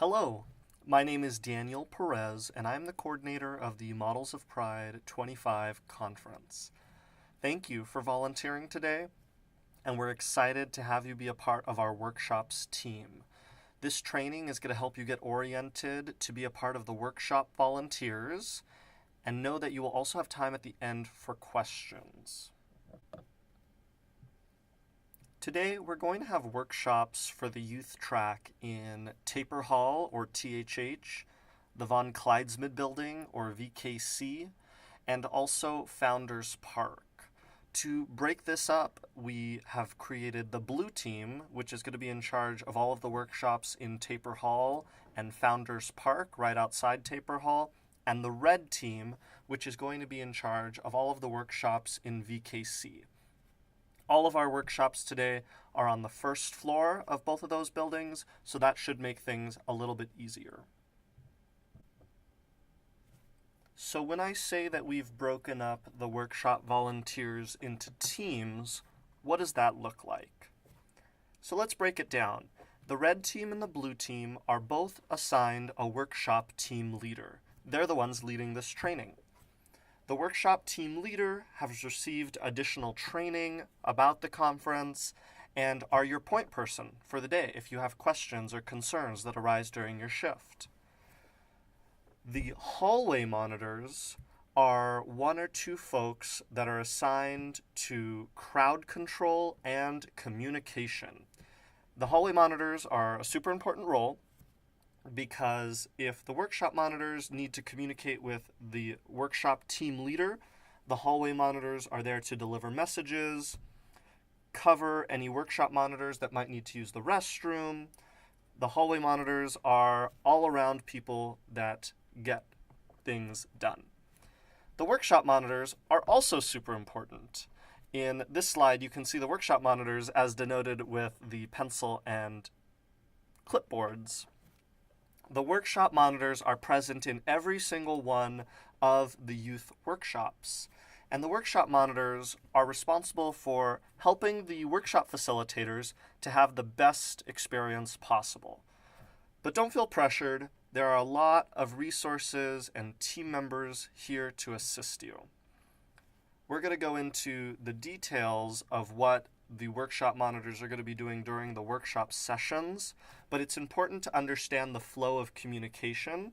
Hello, my name is Daniel Perez, and I'm the coordinator of the Models of Pride 25 conference. Thank you for volunteering today, and we're excited to have you be a part of our workshops team. This training is going to help you get oriented to be a part of the workshop volunteers, and know that you will also have time at the end for questions. Today, we're going to have workshops for the youth track in Taper Hall, or THH, the Von Kleidsmith Building, or VKC, and also Founders Park. To break this up, we have created the blue team, which is going to be in charge of all of the workshops in Taper Hall and Founders Park, right outside Taper Hall, and the red team, which is going to be in charge of all of the workshops in VKC. All of our workshops today are on the first floor of both of those buildings, so that should make things a little bit easier. So when I say that we've broken up the workshop volunteers into teams, what does that look like? So let's break it down. The red team and the blue team are both assigned a workshop team leader. They're the ones leading this training. The workshop team leader has received additional training about the conference and are your point person for the day if you have questions or concerns that arise during your shift. The hallway monitors are one or two folks that are assigned to crowd control and communication. The hallway monitors are a super important role because if the workshop monitors need to communicate with the workshop team leader, the hallway monitors are there to deliver messages, cover any workshop monitors that might need to use the restroom. The hallway monitors are all around people that get things done. The workshop monitors are also super important. In this slide, you can see the workshop monitors as denoted with the pencil and clipboards. The workshop monitors are present in every single one of the youth workshops. And the workshop monitors are responsible for helping the workshop facilitators to have the best experience possible. But don't feel pressured. There are a lot of resources and team members here to assist you. We're going to go into the details of what the workshop monitors are going to be doing during the workshop sessions, but it's important to understand the flow of communication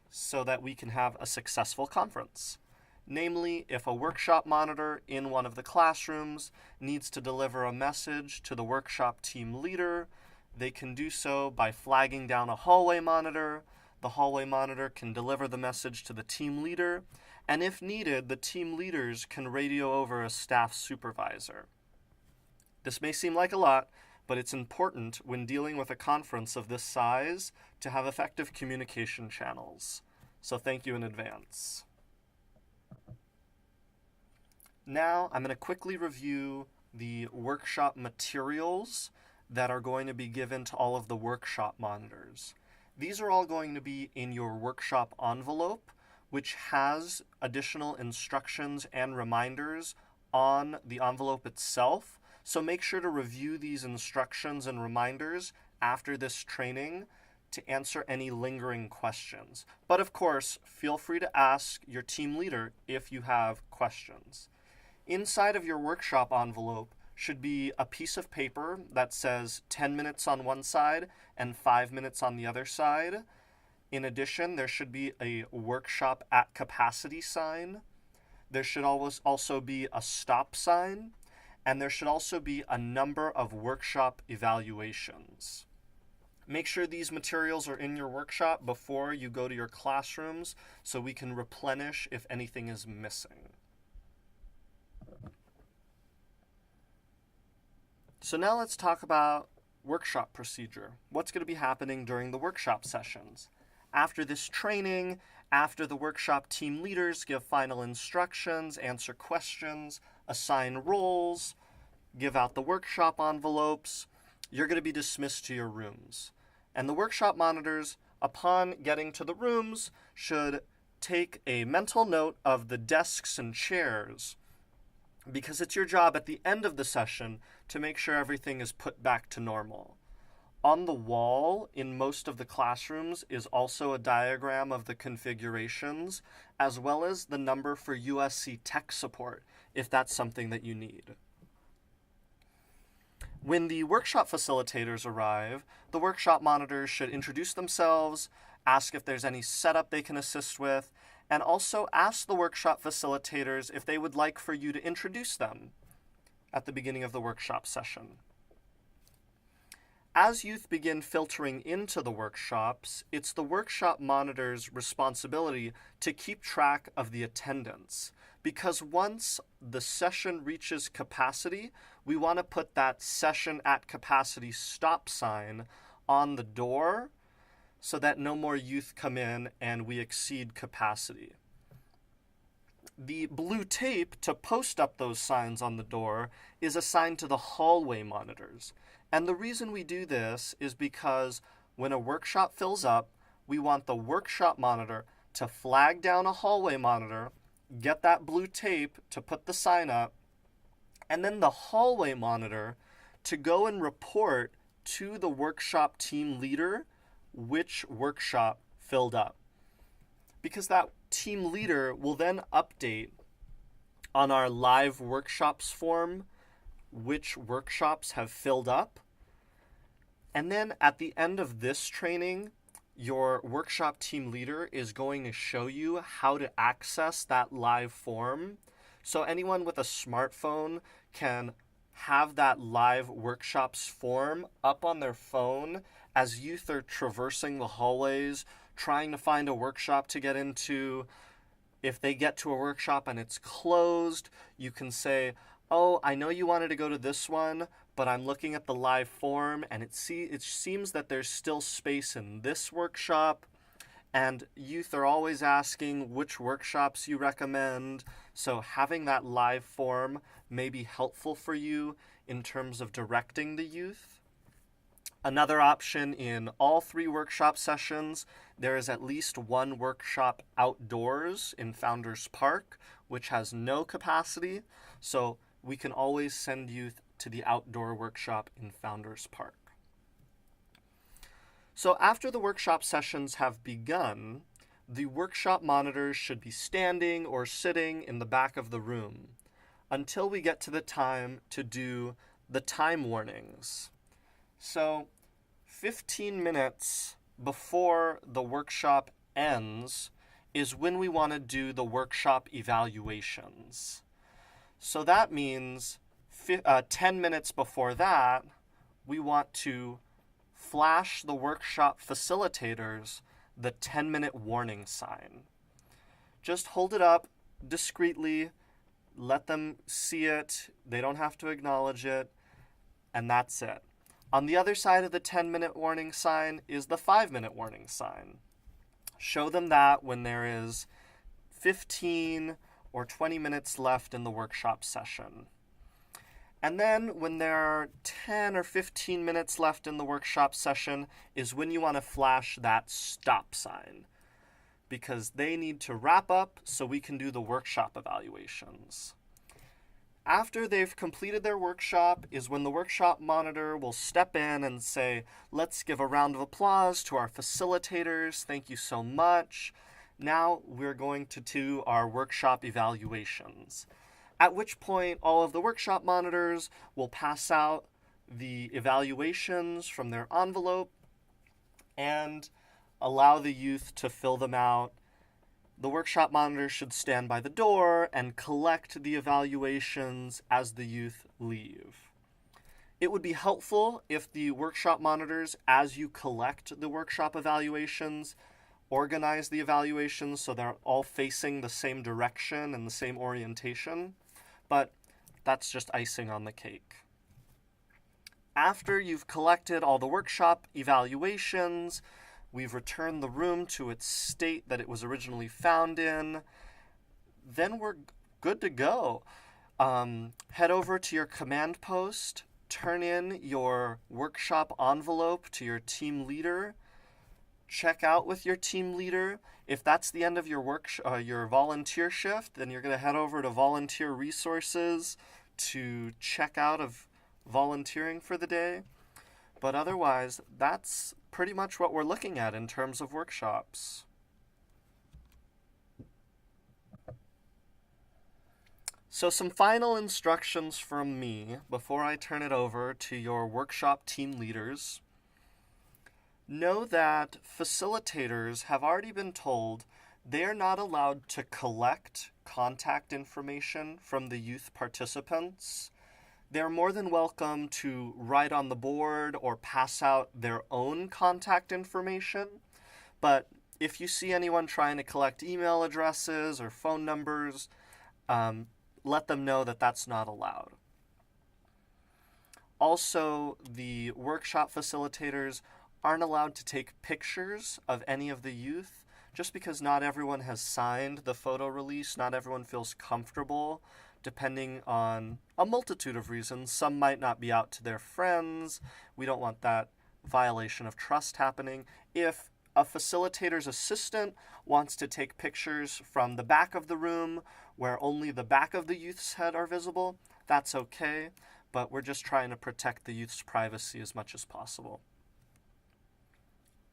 so that we can have a successful conference. Namely, if a workshop monitor in one of the classrooms needs to deliver a message to the workshop team leader, they can do so by flagging down a hallway monitor. The hallway monitor can deliver the message to the team leader, and if needed, the team leaders can radio over a staff supervisor. This may seem like a lot, but it's important when dealing with a conference of this size to have effective communication channels. So thank you in advance. Now I'm going to quickly review the workshop materials that are going to be given to all of the workshop monitors. These are all going to be in your workshop envelope, which has additional instructions and reminders on the envelope itself. So make sure to review these instructions and reminders after this training to answer any lingering questions. But of course, feel free to ask your team leader if you have questions. Inside of your workshop envelope should be a piece of paper that says 10 minutes on one side and 5 minutes on the other side. In addition, there should be a workshop at capacity sign. There should always also be a stop sign. And there should also be a number of workshop evaluations. Make sure these materials are in your workshop before you go to your classrooms so we can replenish if anything is missing. So now let's talk about workshop procedure. What's going to be happening during the workshop sessions? After this training, after the workshop team leaders give final instructions, answer questions, assign roles, give out the workshop envelopes, you're going to be dismissed to your rooms. And the workshop monitors, upon getting to the rooms, should take a mental note of the desks and chairs, because it's your job at the end of the session to make sure everything is put back to normal. On the wall in most of the classrooms is also a diagram of the configurations, as well as the number for USC tech support, if that's something that you need. When the workshop facilitators arrive, the workshop monitors should introduce themselves, ask if there's any setup they can assist with, and also ask the workshop facilitators if they would like for you to introduce them at the beginning of the workshop session. As youth begin filtering into the workshops, it's the workshop monitor's responsibility to keep track of the attendance, because once the session reaches capacity, we want to put that session at capacity stop sign on the door so that no more youth come in and we exceed capacity. The blue tape to post up those signs on the door is assigned to the hallway monitors. And the reason we do this is because when a workshop fills up, we want the workshop monitor to flag down a hallway monitor, get that blue tape to put the sign up, and then the hallway monitor to go and report to the workshop team leader which workshop filled up. Because that team leader will then update on our live workshops form which workshops have filled up. And then at the end of this training, your workshop team leader is going to show you how to access that live form. So anyone with a smartphone can have that live workshops form up on their phone as youth are traversing the hallways, trying to find a workshop to get into. If they get to a workshop and it's closed, you can say, oh, I know you wanted to go to this one, but I'm looking at the live form and it seems that there's still space in this workshop. And youth are always asking which workshops you recommend. So having that live form may be helpful for you in terms of directing the youth. Another option in all 3 workshop sessions, there is at least one workshop outdoors in Founders Park, which has no capacity. So we can always send youth to the outdoor workshop in Founders Park. So after the workshop sessions have begun, the workshop monitors should be standing or sitting in the back of the room until we get to the time to do the time warnings. So 15 minutes before the workshop ends is when we want to do the workshop evaluations. So that means 10 minutes before that, we want to flash the workshop facilitators the 10-minute warning sign. Just hold it up discreetly, let them see it, they don't have to acknowledge it, and that's it. On the other side of the 10-minute warning sign is the 5-minute warning sign. Show them that when there is 15 or 20 minutes left in the workshop session. And then when there are 10 or 15 minutes left in the workshop session is when you want to flash that stop sign, because they need to wrap up so we can do the workshop evaluations. After they've completed their workshop is when the workshop monitor will step in and say, let's give a round of applause to our facilitators. Thank you so much. Now we're going to do our workshop evaluations. At which point all of the workshop monitors will pass out the evaluations from their envelope and allow the youth to fill them out. The workshop monitor should stand by the door and collect the evaluations as the youth leave. It would be helpful if the workshop monitors, as you collect the workshop evaluations, organize the evaluations so they're all facing the same direction and the same orientation, but that's just icing on the cake. After you've collected all the workshop evaluations, we've returned the room to its state that it was originally found in, then we're good to go. Head over to your command post, turn in your workshop envelope to your team leader, check out with your team leader. If that's the end of your your volunteer shift, then you're going to head over to volunteer resources to check out of volunteering for the day. But otherwise, that's pretty much what we're looking at in terms of workshops. So some final instructions from me before I turn it over to your workshop team leaders. Know that facilitators have already been told they are not allowed to collect contact information from the youth participants. They're more than welcome to write on the board or pass out their own contact information, but if you see anyone trying to collect email addresses or phone numbers, let them know that that's not allowed. Also, the workshop facilitators aren't allowed to take pictures of any of the youth just because not everyone has signed the photo release, not everyone feels comfortable, depending on a multitude of reasons. Some might not be out to their friends. We don't want that violation of trust happening. If a facilitator's assistant wants to take pictures from the back of the room where only the back of the youth's head are visible, that's okay, but we're just trying to protect the youth's privacy as much as possible.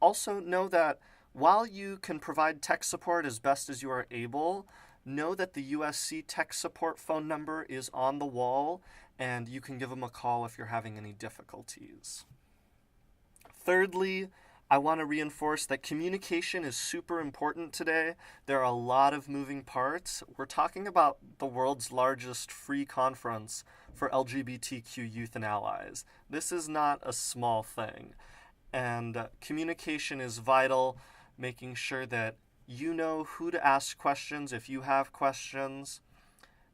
Also, know that while you can provide tech support as best as you are able, know that the USC tech support phone number is on the wall, and you can give them a call if you're having any difficulties. Thirdly, I want to reinforce that communication is super important today. There are a lot of moving parts. We're talking about the world's largest free conference for LGBTQ youth and allies. This is not a small thing. And communication is vital, making sure that you know who to ask questions if you have questions.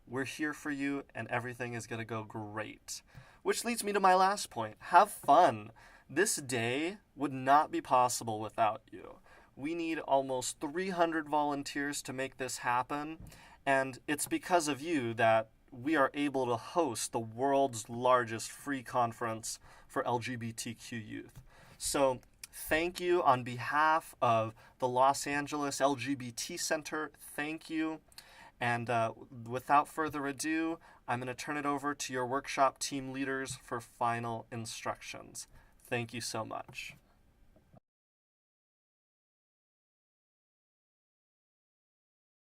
We're here for you, and everything is going to go great. Which leads me to my last point. Have fun. This day would not be possible without you. We need almost 300 volunteers to make this happen, and it's because of you that we are able to host the world's largest free conference for LGBTQ youth. So thank you on behalf of the Los Angeles LGBT Center. Thank you. And without further ado, I'm going to turn it over to your workshop team leaders for final instructions. Thank you so much.